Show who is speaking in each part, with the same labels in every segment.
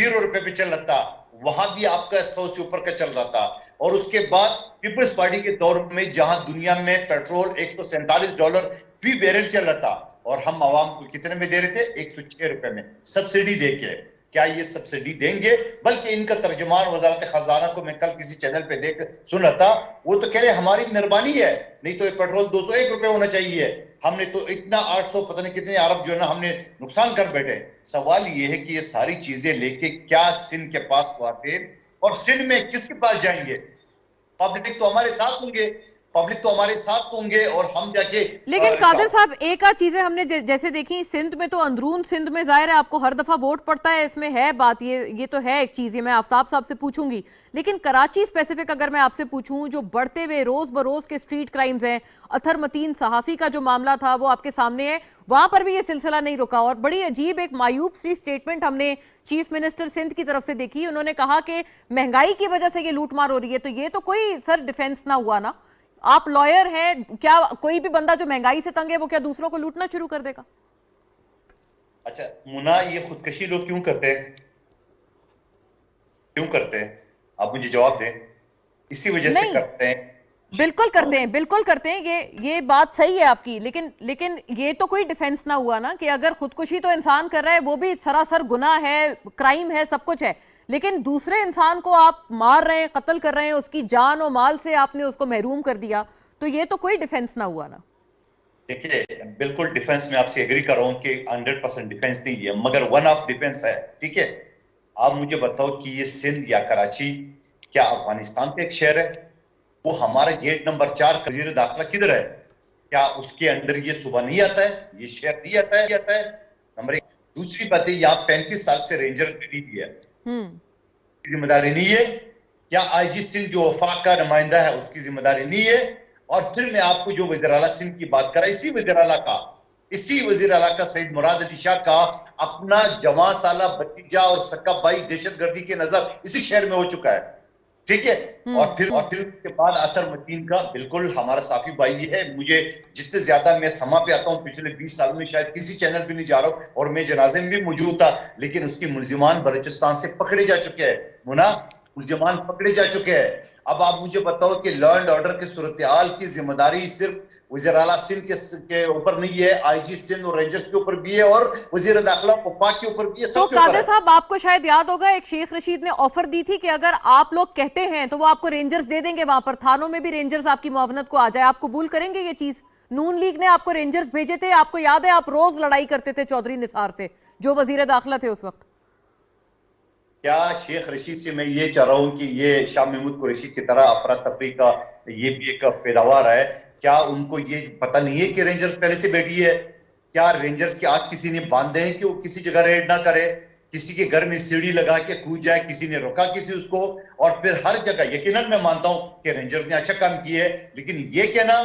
Speaker 1: ₹0 पे चल रहा था, वहां भी आपका 100 से ऊपर का चल रहा था। और उसके बाद पीपल्स पार्टी के दौर में जहां दुनिया में पेट्रोल $147 फी बैरल चल रहा था, और हम आवाम को कितने में दे रहे थे? ₹106 में सब्सिडी देके। क्या ये सब्सिडी देंगे? बल्कि इनका तर्जुमान वजारत खजाना को मैं कल किसी चैनल पे देख सुन रहा था, वो तो कह रहे हमारी मेहरबानी है, नहीं तो ये पेट्रोल ₹201 होना चाहिए, हमने तो इतना 800 पता नहीं कितने अरब जो है ना हमने नुकसान कर बैठे। सवाल ये है कि ये सारी चीजें लेके क्या सिंध के पास आते, और सिंध में किसके पास जाएंगे? पब्लिक तो हमारे साथ होंगे, पब्लिक तो हमारे साथ होंगे, और हम जाके
Speaker 2: लेकिन कादिर साहब, एक आध चीजें हमने जैसे देखी सिंध में, तो अंदरून सिंध में जाहिर है आपको हर दफा वोट पड़ता है, इसमें है बात, ये तो है एक चीज, ये मैं आफ्ताब साहब से पूछूंगी। लेकिन कराची स्पेसिफिक अगर मैं आपसे पूछूं, जो बढ़ते हुए रोज बरोज के स्ट्रीट क्राइम्स हैं, अथर मतीन सहाफी का जो मामला था वो आपके सामने है, वहां पर भी ये सिलसिला नहीं रुका। और बड़ी अजीब एक मायूब सी स्टेटमेंट हमने चीफ मिनिस्टर सिंध की तरफ से देखी, उन्होंने कहा कि महंगाई की वजह से ये लूटमार हो रही है। तो ये तो कोई सर डिफेंस ना हुआ ना, आप लॉयर हैं, क्या कोई भी बंदा जो महंगाई से तंग है वो क्या दूसरों को लूटना शुरू कर देगा?
Speaker 1: अच्छा मुना, ये खुदकशी लोग क्यों करते हैं? क्यों करते हैं? आप मुझे जवाब दें। इसी वजह से करते हैं।
Speaker 2: बिल्कुल करते हैं, बिल्कुल करते हैं, ये बात सही है आपकी। लेकिन ये तो कोई डिफेंस ना हुआ ना, कि अगर खुदकुशी तो इंसान कर रहा है, वो भी सरासर गुनाह है, क्राइम है, सब कुछ है, लेकिन दूसरे इंसान को आप मार रहे हैं, कत्ल कर रहे हैं, उसकी जान और माल से आपने उसको महरूम कर दिया, तो ये तो कोई डिफेंस ना हुआ ना।
Speaker 1: देखिए, बिल्कुल डिफेंस में आपसे एग्री कर रहा हूं कि 100% डिफेंस नहीं है, मगर वन ऑफ डिफेंस है। ठीक है, आप मुझे बताओ कि ये सिंध या कराची क्या अफगानिस्तान का एक शहर है? वो हमारा गेट नंबर 4 का वजीर दाखिला किधर है? क्या उसके अंडर ये सुबह नहीं आता है? ये शहर नहीं आता है? नंबर 1। दूसरी बात है, यहाँ 35 साल से रेंजर नहीं दिया, जिम्मेदारी नहीं है। क्या आईजी सिंध जो वफाक का नुमाइंदा है उसकी जिम्मेदारी नहीं है? और फिर मैं आपको जो वज़ीर आला सिंध की बात करा, इसी वज़ीर आला का सईद मुराद अली शाह का अपना जवां साला भतीजा और सक्का भाई दहशतगर्दी की नजर इसी शहर में हो चुका है। ठीक है, और फिर उसके बाद अतर मतीन का, बिल्कुल हमारा साफी भाई है। मुझे जितने ज्यादा मैं समा पे आता हूँ, पिछले 20 साल में शायद किसी चैनल पे नहीं जा रहा हूँ, और मैं जनाजे में भी मौजूद था, लेकिन उसकी मुलजिमान बलूचिस्तान से पकड़े जा चुके हैं। मुना, मुलजिमान पकड़े जा चुके हैं। अब आप मुझे बताओ कि लॉ एंड ऑर्डर की सूरत-ए-हाल की जिम्मेदारी सिर्फ वज़ीर आला सिंध के ऊपर नहीं है, आईजी सिंध और रेंजर्स के ऊपर भी है, और वज़ीर दाखिला वफाक के ऊपर भी है,
Speaker 2: तो कादिर साहब, आपको शायद याद होगा एक शेख रशीद ने ऑफर दी थी कि अगर आप लोग कहते हैं तो वो आपको रेंजर्स दे देंगे, वहां पर थानों में भी रेंजर्स आपकी मुआवनत को आ जाए। आप कबूल करेंगे ये चीज? नून लीग ने आपको रेंजर्स भेजे थे, आपको याद है, आप रोज लड़ाई करते थे चौधरी निसार से, जो वजीर दाखिला थे उस वक्त।
Speaker 1: क्या शेख रशीद से मैं ये चाह रहा हूं कि ये शाह महमूद कुरैशी की तरह अफरा तफरी का ये भी एक पैदावार है? क्या उनको ये पता नहीं है कि रेंजर्स पहले से बैठी है? क्या रेंजर्स के हाथ किसी ने बांधे हैं कि वो किसी जगह रेड ना करे, किसी के घर में सीढ़ी लगा के कूद जाए? किसी ने रोका किसी उसको? और फिर हर जगह, यकीनन मैं मानता हूं कि रेंजर्स ने अच्छा काम किया है, लेकिन ये कहना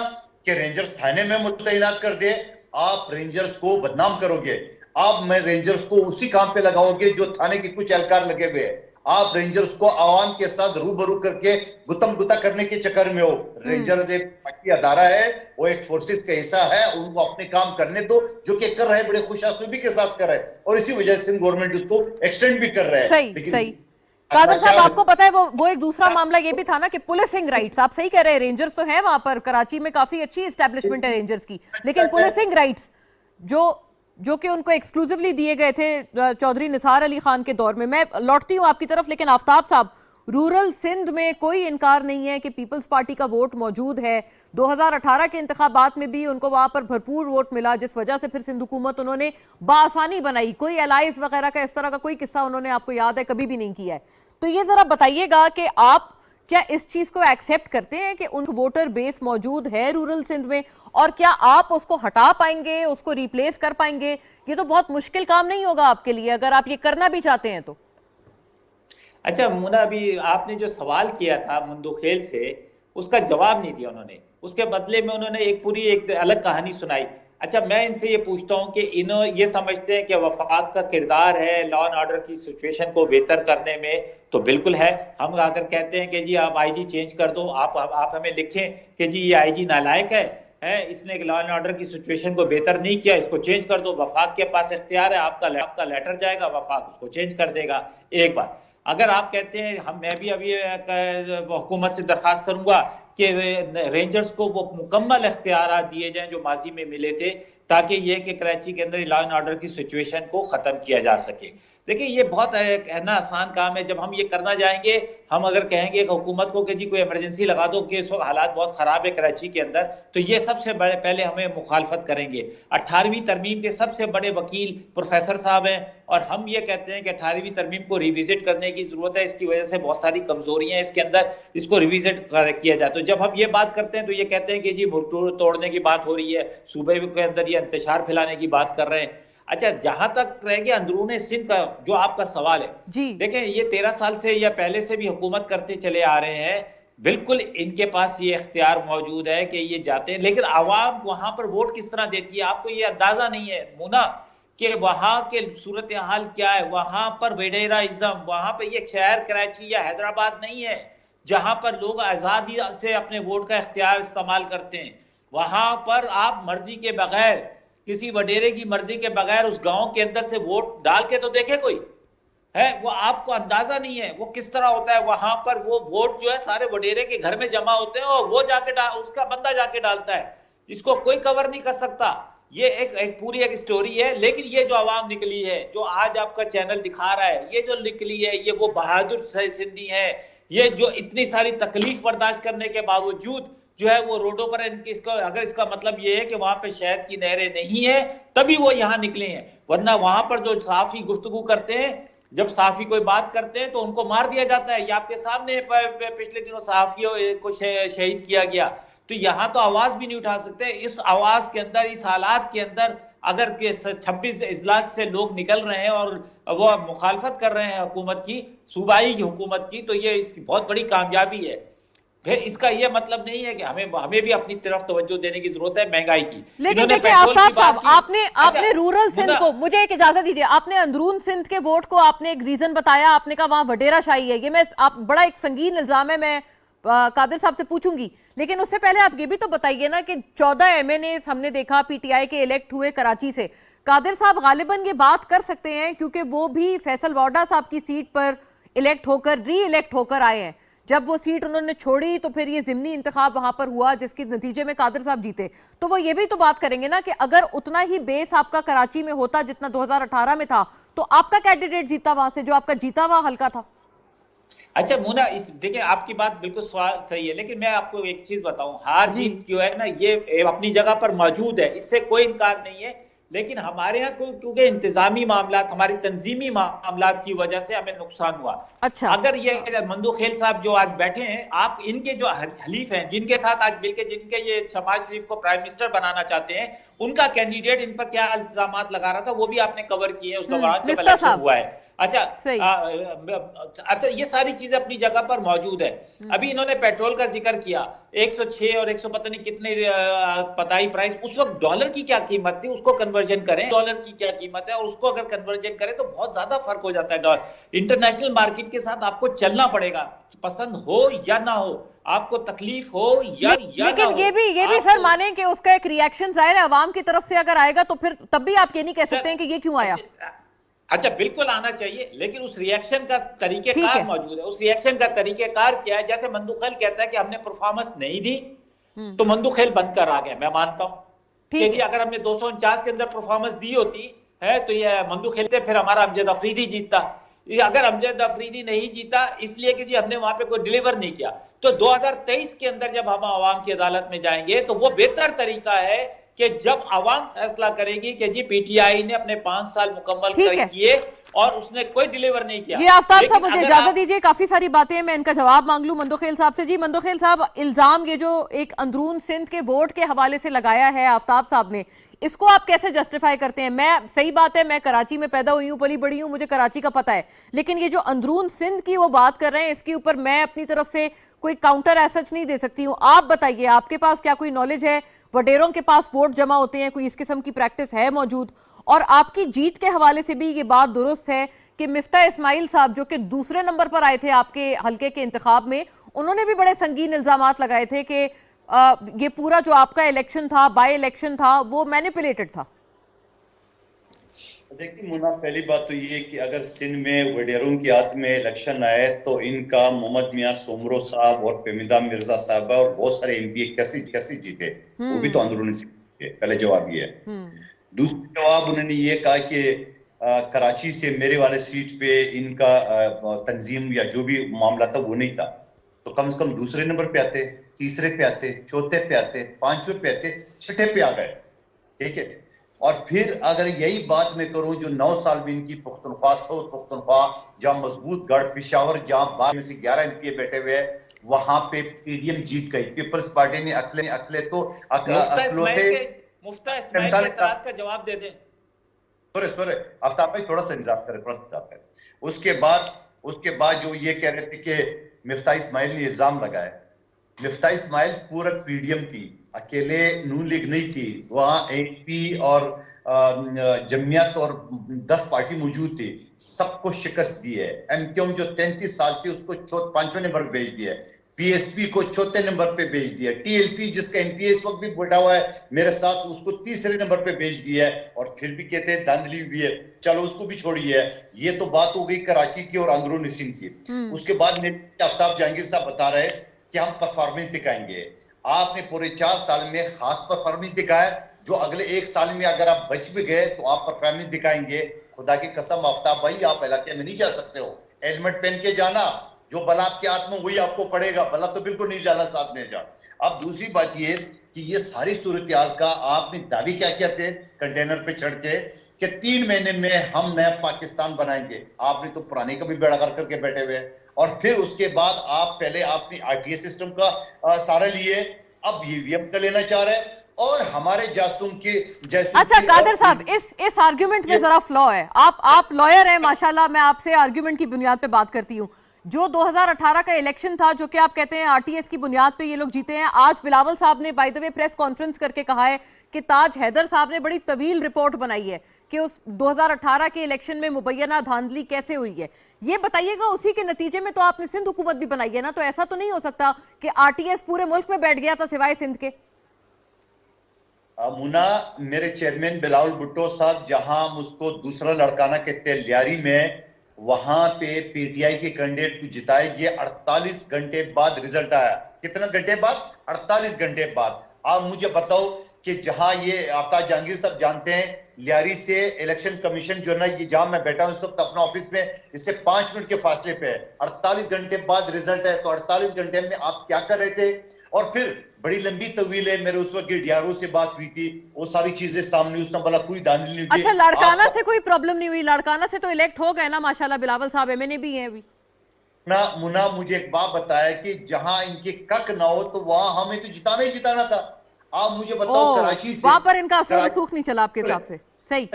Speaker 1: कि रेंजर्स थाने में मुतैनात कर दे, आप रेंजर्स को बदनाम करोगे। आप मैं रेंजर्स को उसी काम पे लगाओगे जो थाने के कुछ एहलकार लगे हुए हैं। आप रेंजर्स को आवाम के साथ रूबरू करके गुतम गुता करने के चक्कर में हो। रेंजर्स एक बाकी अदारा है, वो एक फोर्सेस का हिस्सा है, उनको अपने काम करने दो, जो कि कर रहे हैं, बड़े खुशआसलूबी के साथ कर रहे हैं, और इसी वजह से गवर्नमेंट उसको एक्सटेंड भी कर रहे हैं।
Speaker 2: सही कादर साहब, आपको पता है वो एक दूसरा मामला ये भी था ना कि पुलिसिंग राइट्स, आप सही कह रहे हैं, रेंजर्स तो है वहां पर, कराची में काफी अच्छी एस्टेब्लिशमेंट है रेंजर्स की, लेकिन पुलिसिंग राइट्स जो कि उनको एक्सक्लूसिवली दिए गए थे चौधरी निसार अली खान के दौर में। मैं लौटती हूं आपकी तरफ, लेकिन आफ्ताब साहब, रूरल सिंध में कोई इनकार नहीं है कि पीपल्स पार्टी का वोट मौजूद है। 2018 के इंतखाबात में भी उनको वहां पर भरपूर वोट मिला, जिस वजह से फिर सिंध हुकूमत उन्होंने बासानी बनाई। कोई एलाइज वगैरह का इस तरह का कोई किस्सा उन्होंने, आपको याद है, कभी भी नहीं किया है। तो ये जरा बताइएगा कि आप क्या इस चीज को एक्सेप्ट करते हैं कि उन वोटर बेस मौजूद है रूरल सिंध में, और क्या आप उसको हटा पाएंगे, उसको रिप्लेस कर पाएंगे? ये तो बहुत मुश्किल काम नहीं होगा आपके लिए, अगर आप ये करना भी चाहते हैं तो।
Speaker 3: अच्छा मुना, अभी आपने जो सवाल किया था मुंदुखेल से, उसका जवाब नहीं दिया उन्होंने। उसके बदले में उन्होंने एक अलग कहानी सुनाई। अच्छा, मैं इनसे ये पूछता हूँ कि इन्हों ये समझते हैं कि वफाक का किरदार है लॉ एंड ऑर्डर की सिचुएशन को बेहतर करने में, तो बिल्कुल है। हम अगर कहते हैं कि जी आप आईजी चेंज कर दो, आप हमें लिखें कि जी ये आईजी नालायक है, है, इसने लॉ एंड ऑर्डर की सिचुएशन को बेहतर नहीं किया, इसको चेंज कर दो। वफाक के पास इख्तियार है, आपका लेटर जाएगा, वफाक उसको चेंज कर देगा। एक बात, अगर आप कहते हैं मैं भी अभी हुकूमत से दरखास्त करूंगा कि रेंजर्स को वो मुकम्मल इख्तियार दिए जाएं जो माजी में मिले थे, ताकि ये कि कराची के अंदर लॉ एंड ऑर्डर की सिचुएशन को खत्म किया जा सके। देखिए ये बहुत कहना आसान काम है। जब हम ये करना जाएंगे, हम अगर कहेंगे हुकूमत को कि जी कोई इमरजेंसी लगा दो कि इस वक्त हालात बहुत खराब है कराची के अंदर, तो ये सबसे बड़े पहले हमें मुखालफत करेंगे। 18वीं तरमीम के सबसे बड़े वकील प्रोफेसर साहब हैं, और हम ये कहते हैं कि 18वीं तरमीम को रिविजिट करने की जरूरत है। इसकी वजह से बहुत सारी कमजोरियां हैं इसके अंदर, इसको रिविजिट किया जाए। तो जब हम ये बात करते हैं तो ये कहते हैं कि जी तोड़ने की बात हो रही है, सूबे के अंदर ये इंतशार फैलाने की बात कर रहे हैं। अच्छा, जहां तक रह गया अंदरूनी सिंध का जो आपका सवाल है, देखें ये 13 साल से या पहले से भी हुकूमत करते चले आ रहे हैं, बिल्कुल इनके पास ये इख्तियार मौजूद है कि ये जाते हैं, लेकिन आवाम वहां पर वोट किस तरह देती है आपको ये अंदाजा नहीं है मुना, कि वहां के सूरत हाल क्या है। वहां पर वेडेराइज्म, वहां पर ये शहर कराची या हैदराबाद नहीं है जहां पर लोग आजादी से अपने वोट का इख्तियार इस्तेमाल करते हैं। वहां पर आप मर्जी के बगैर, किसी वडेरे की मर्जी के बगैर उस गांव के अंदर से वोट डाल के तो देखे कोई है, वो आपको अंदाजा नहीं है वो किस तरह होता है। वहां पर वो वोट जो है सारे वडेरे के घर में जमा होते हैं और वो जाके उसका बंदा जाके डालता है, इसको कोई कवर नहीं कर सकता। ये एक पूरी एक स्टोरी है। लेकिन ये जो आवाम निकली है, जो आज आपका चैनल दिखा रहा है, ये जो निकली है, ये वो बहादुर सिंधी है, ये जो इतनी सारी तकलीफ बर्दाश्त करने के बावजूद जो है वो रोडों पर इसको, अगर इसका मतलब ये है कि वहां पे शहद की नहरें नहीं है तभी वो यहाँ निकले हैं, वरना वहां पर जो साफी गुफ्तगू करते हैं, जब साफी कोई बात करते हैं तो उनको मार दिया जाता है। ये आपके सामने पिछले दिनों साफियों को शहीद किया गया, तो यहाँ तो आवाज भी नहीं उठा सकते। इस आवाज के अंदर, इस हालात के अंदर अगर 26 इजलास से लोग निकल रहे हैं और वो मुखालफत कर रहे हैं हुकूमत की, सूबाई की हुकूमत की, तो ये इसकी बहुत बड़ी कामयाबी है। फिर इसका ये मतलब नहीं है कि हमें भी अपनी तरफ तवज्जो देने की जरूरत है महंगाई की।
Speaker 2: लेकिन देखिए आफ्ताब साहब, आपने रूरल सिंध को, मुझे एक इजाजत दीजिए, आपने अंदरून सिंध के वोट को आपने एक रीजन बताया, आपने कहा वहां वडेरा शाही है। ये मैं आप बड़ा एक संगीन इल्जाम है, मैं कादिर साहब से पूछूंगी, लेकिन उससे पहले आप ये भी तो बताइए ना कि 14 MNA हमने देखा पीटीआई के इलेक्ट हुए कराची से। कादिर साहब गालिबन ये बात कर सकते हैं क्योंकि वो भी फैसल वाडा साहब की सीट पर इलेक्ट होकर री इलेक्ट होकर आए हैं। जब वो सीट उन्होंने छोड़ी तो फिर ये जिमनी इंतखाब वहां पर हुआ जिसके नतीजे में कादिर साहब जीते। तो वो ये भी तो बात करेंगे ना कि अगर उतना ही बेस आपका कराची में होता जितना 2018 में था, तो आपका कैंडिडेट जीता वहां से, जो आपका जीता हुआ हल्का था।
Speaker 3: अच्छा मुना, देखिए आपकी बात बिल्कुल सही है, लेकिन मैं आपको एक चीज बताऊं, हार जीत जो है ना ये अपनी जगह पर मौजूद है, इससे कोई इनकार नहीं है। लेकिन हमारे यहाँ क्योंकि इंतजामी मामलात, हमारी तंजीमी मामलात की वजह से हमें नुकसान हुआ।
Speaker 2: अच्छा,
Speaker 3: अगर ये मंदूखेल साहब जो आज बैठे हैं, आप इनके जो हलीफ हैं, जिनके साथ आज मिलकर जिनके ये शहबाज शरीफ को प्राइम मिनिस्टर बनाना चाहते हैं, उनका कैंडिडेट इन पर क्या इल्जामात लगा रहा था वो भी आपने कवर किए हैं उस दौरान जब इलेक्शन हुआ है। अच्छा, ये सारी चीजें अपनी जगह पर मौजूद है। अभी इन्होंने पेट्रोल का जिक्र किया, 106 और 100 पता नहीं कितने पताई प्राइस, उस वक्त डॉलर की क्या कीमत थी, उसको कन्वर्जन करें, डॉलर की क्या कीमत है और उसको अगर कन्वर्जन करें तो बहुत ज्यादा फर्क हो जाता है। डॉलर इंटरनेशनल मार्केट के साथ आपको चलना पड़ेगा, पसंद हो या ना हो, आपको तकलीफ हो या
Speaker 2: लेकिन ये भी सर माने कि उसका एक रिएक्शन जाहिर है अवाम की तरफ से अगर आएगा तो फिर तब भी आप ये नहीं कह सकते हैं कि ये क्यों आया।
Speaker 3: अच्छा, बिल्कुल आना चाहिए, लेकिन उस रिएक्शन का तरीकेकार मौजूद है। उस रिएक्शन का तरीकेकार क्या है? जैसे मंदूखेल कहता है कि हमने परफॉर्मेंस नहीं दी तो मंदूखेल बनकर आ गया, मैं मानता हूं कि जी अगर हमने 249 के अंदर परफॉर्मेंस दी होती है तो ये मंदूखेल थे, फिर हमारा अमजद अफरीदी जीतता। अगर अमजद अफरीदी नहीं जीता इसलिए कि जी हमने वहां पे कोई डिलीवर नहीं किया, तो 2023 के अंदर जब हम आवाम की अदालत में जाएंगे तो वो बेहतर तरीका है कि जब आवाम फैसला करेगी कि जी पीटीआई ने अपने 5 साल मुकम्मल किए और उसने कोई डिलीवर नहीं किया।
Speaker 2: ये आफ्ताब साहब मुझे इजाजत दीजिए, काफी सारी बातें मैं इनका जवाब मांग लूं मंदूखेल साहब से। जी मंदूखेल साहब, इल्जाम ये जो एक अंदरून सिंध के वोट के हवाले से लगाया है आफ्ताब साहब ने, इसको आप कैसे जस्टिफाई करते हैं? मैं, सही बात है, मैं कराची में पैदा हुई हूं, पली बड़ी हूं, मुझे कराची का पता है, लेकिन ये जो अंदरून सिंध की वो बात कर रहे हैं, इसके ऊपर मैं अपनी तरफ से कोई काउंटर एसच नहीं दे सकती हूँ। आप बताइए, आपके पास क्या कोई नॉलेज है? वडेरों के पास वोट जमा होते हैं, कोई इस किस्म की प्रैक्टिस है मौजूद? और आपकी जीत के हवाले से भी ये बात दुरुस्त है कि मिफ्ता इस्माइल साहब जो कि दूसरे नंबर पर आए थे आपके हल्के के इंतखाब में, उन्होंने भी बड़े संगीन इल्जामात लगाए थे कि ये पूरा जो आपका इलेक्शन था, बाय इलेक्शन था, वो मैनिपुलेटेड था?
Speaker 1: देखिए मुन्ना, पहली बात तो ये कि अगर सिंध में वडेरों की हाथ में इलेक्शन आए तो इनका मोहम्मद मियां सोमरो साहब और फेमिदा मिर्जा साहबा और बहुत सारे एमपी कैसे कैसे जीते, वो भी तो अंदरूनी से पहले जवाब ये है। दूसरा जवाब उन्होंने ये कहा कि कराची से मेरे वाले सीट पे इनका तंजीम या जो भी मामला था वो नहीं था, तो कम से कम दूसरे नंबर पे आते, तीसरे पे आते, चौथे पे आते, पांचवें पे आते, छठे पे आ गए। ठीक है, और फिर अगर यही बात मैं करूं जो 9 साल में इनकी पुख्तनख्वा साउथ पुख्तनख्वा, जहां मजबूत गढ़ पिशावर, जहां 12 में से 11 एमपी बैठे हुए, वहां पे पीडीएम जीत गई। पीपल्स पार्टी ने अकले तो
Speaker 3: मुफ्ता इस्माइल के एतराज का जवाब दे दें।
Speaker 1: सॉरी आफ्ताब भाई, थोड़ा सा इंतजार करें। उसके बाद जो ये कह रहे थे कि मिफ्ता इस्माइल ने इल्जाम लगाया, मिफ्ता इस्माइल पूरा पीडीएम थी, अकेले नून लीग नहीं थी, वहां एपी और जमियत और 10 पार्टी मौजूद थी, सबको शिकस्त दी है। एमक्यूएम जो 33 साल थी उसको 5वें नंबर पर भेज दिया है, पीएसपी को 4थे नंबर पे भेज दिया, टीएलपी जिसका एमपीए इस वक्त भी बैठा हुआ है मेरे साथ, उसको 3रे नंबर पे भेज दिया है, और फिर भी कहते हैं धांधली हुई है। चलो उसको भी छोड़िए, ये तो बात हो गई कराची की और अंदरूनी सिंध की। उसके बाद आफ्ताब जहांगीर साहब बता रहे कि हम परफॉर्मेंस दिखाएंगे। आपने पूरे 4 साल में खास परफॉर्मेंस दिखाया, जो अगले 1 साल में अगर आप बच भी गए तो आप परफॉर्मेंस दिखाएंगे। खुदा की कसम आफ्ताब भाई, आप इलाके में नहीं जा सकते हो, हेलमेट पहन के जाना, जो बला आपके हाथ में वही आपको पड़ेगा, बला तो बिल्कुल नहीं जाना साथ में जा। अब दूसरी बात ये कि ये सारी सूरत का आपने दावे क्या किया थे कंटेनर पे चढ़ के कि 3 महीने में हम नया पाकिस्तान बनाएंगे, आपने तो पुराने का भी बेड़ा गर्क करके बैठे हुए। और फिर उसके बाद आप पहले आपने आरटीए सिस्टम का सहारा लिए, अब ईवीएम का लेना चाह रहे हैं, और हमारे जासूम के
Speaker 2: अच्छा कादर साहब, इस आर्ग्यूमेंट में जरा फ्लॉ है। आप लॉयर हैं माशाल्लाह, मैं आपसे आर्ग्यूमेंट की बुनियाद पे बात करती हूँ। जो 2018 का इलेक्शन था, जो कि आप कहते हैं आरटीएस की बुनियाद पे ये लोग जीते हैं, आज बिलावल साहब ने by the way press conference करके कहा है कि ताज हैदर साहब ने बड़ी तवील रिपोर्ट बनाई है कि उस 2018 के इलेक्शन में मुबैना धांधली कैसे हुई है। ये बताइएगा, उसी के नतीजे में तो आपने सिंध हुकूमत भी बनाई है ना, तो ऐसा तो नहीं हो सकता कि आरटीएस पूरे मुल्क में बैठ गया था सिवाय सिंध के?
Speaker 1: मुना, मेरे चेयरमैन बिलावल भुट्टो साहब जहां मुझको दूसरा लड़काना कहते हैं लियारी में, वहां पे पीटीआई के कैंडिडेट को जिताए गए। 48 घंटे बाद रिजल्ट आया। कितना घंटे बाद? 48 घंटे बाद। आप मुझे बताओ कि जहां ये आफ्ताब जहांगीर साहब जानते हैं, लियारी से इलेक्शन कमीशन जो है ना, ये जहां मैं बैठा हूं इस वक्त अपना ऑफिस में, इससे 5 मिनट के फासले पे है। 48 घंटे बाद रिजल्ट है, तो 48 घंटे में आप क्या कर रहे थे? और फिर बड़ी लंबी तवील है, मेरे उस वक्त डीआरओ से बात हुई थी, वो सारी चीजें सामने, उसने बोला कोई धांधली नहीं हुई।
Speaker 2: अच्छा, लाड़काना से कोई प्रॉब्लम नहीं हुई? लाड़काना से तो इलेक्ट हो गए ना माशाल्लाह बिलावल साहब, एमएनए भी हैं अभी
Speaker 1: ना। मुना, मुझे एक बात बताया कि जहां इनके कक ना हो तो वहां हमें तो जिताना ही जिताना था। आप मुझे बताओ, कराची से
Speaker 2: वहां पर इनका असर सूख नहीं चला आपके हिसाब से? सही।